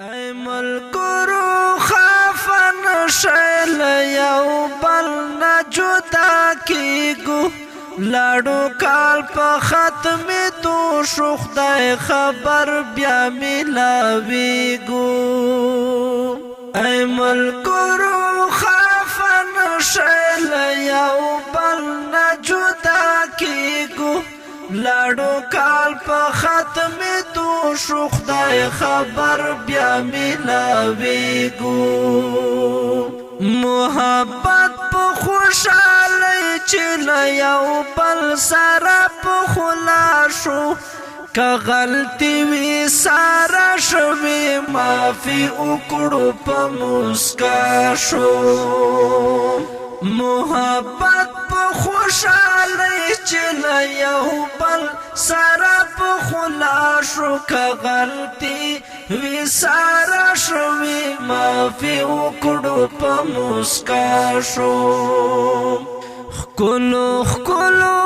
ای ملګرو خفن شل یو بل نه جدا کیږو لاړو کال په ختم تو شو خدای خبر بیا ملاویږو ای ملګرو خفن شل یو بل نه جدا کیږو لاړو کال په ختم تو شو خدای خبر بیا ملاویږو محبت په خوشحالۍ چې له یو بل سره په خلا شو که غلطي وي ساره شوې معافي وکړو په مسکا شو محبت په خوشحالۍ چې له یو بل سره په خلا شو که غلطي وي ساره شوې معافي وکړو په مسکا شو ښکلو ښکلو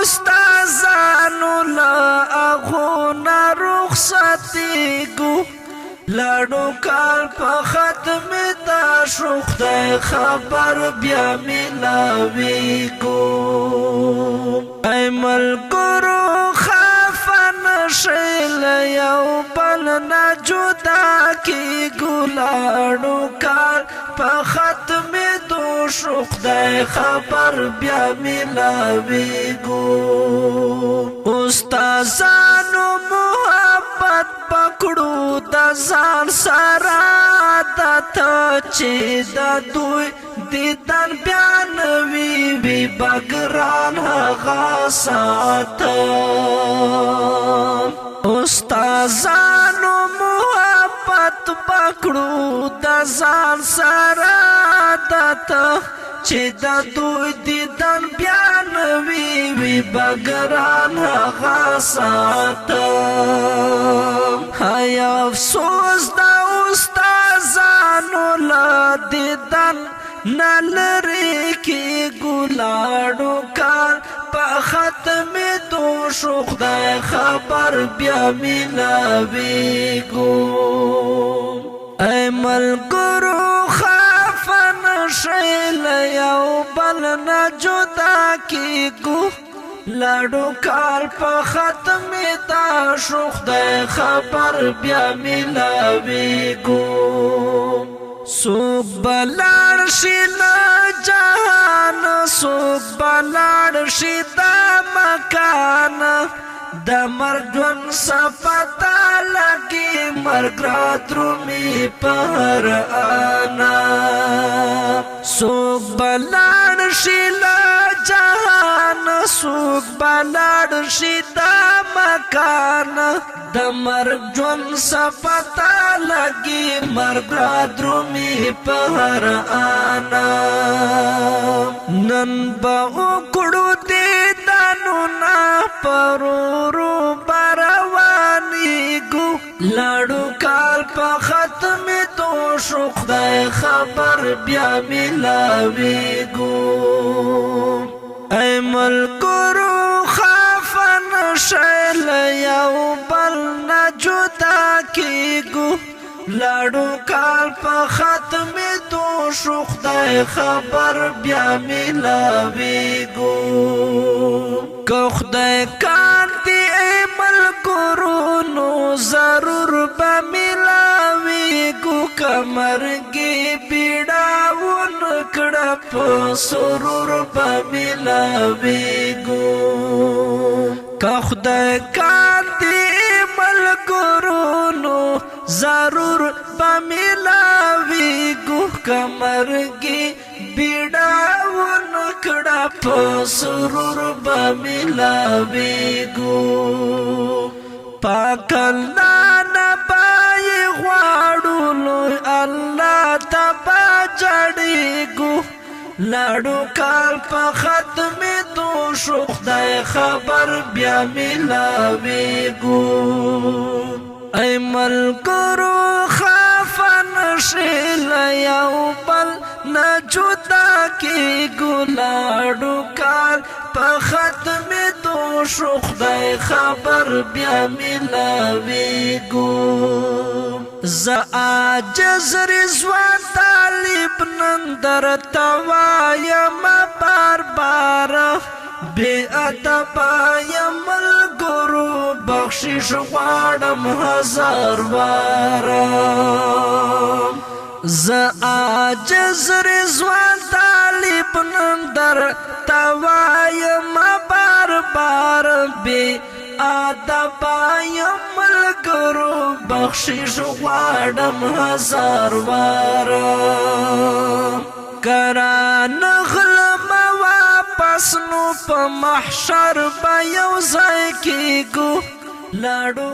استادانو له هغو نه رخصتېږو لاړو کال په ختم تا شو خدای خبر بیا ملاویږو ای ملګرو خفه نشئ له یو بل نه جدا کیږو لاړو کال په ختم تو شو خدای خبر بیا ملاویږو استادانو محبت پکړو د ځان سره عادت چې د دوی دیدن بیا نوي وي بګران هغه ساعت استادانو محبت پکړو د ځان سره عادت چې د دوی دیدن بیا نوي وي بګران هغه ساعت هاي افسوس د استادانو له دیدن نه لرې کېږو لاړو کال په ختم تو شو خدای خبر بیا ملاویږو ای ملګرو خفه نشئ له یو بل نه جدا کېږو لاړو کال په ختم تا شو خدای خبر بیا ملاویږو څوک به لاړ شي له جهان څوک به لاړ شي دا مکان د مرګ ژوند صفته لګي مرګ رادرومي په هر آنا څوک به لاړ شي له جهان څوک به لاړ شي دا مکان د مرګ ژوند صفته لګي مرګ رادرومي په هر آنا نن به وکړو دیدنو نه پرورو بروانیږو لاړو کال په ختم تو شو خدای خبر بیا ملاویږو ای ملګرو خفه نشئ له یو بل نه جدا کېږو لاړو کال په ختم تو شو خدای خبر بیا ملاویږو که خدای کاندي ای ملګرو نو ضرور به ملاویږو که مرګي بیړه ونکړه په سرور به ملاویږو که خدای کاندي ملګرو نو ضرور به ملاویږو که مرګي بیړه ونکړه په سرور به ملاویږو پاک الله نه به غواړو لوی الله ته به جړېږو لاړو کال په ختم تو شو خدای خبر بیا ملاویږو ای ملګرو خفه نشئ له یو بل نه جدا کېږو لاړو کال په ختم دو شو خدای خبر بیا ملاویږو زه عاجز رضوان طالب نن درته وایم بار بار بے ادبا یم ملګرو بخشش غواړم هزار واره زه عاجز رضوان طالب نن درته وایم بار بار بے ادبا یم ملګرو بخشش غواړم هزار واره کران غلم واپس نو په محشر به یو ځای کېږو لاړو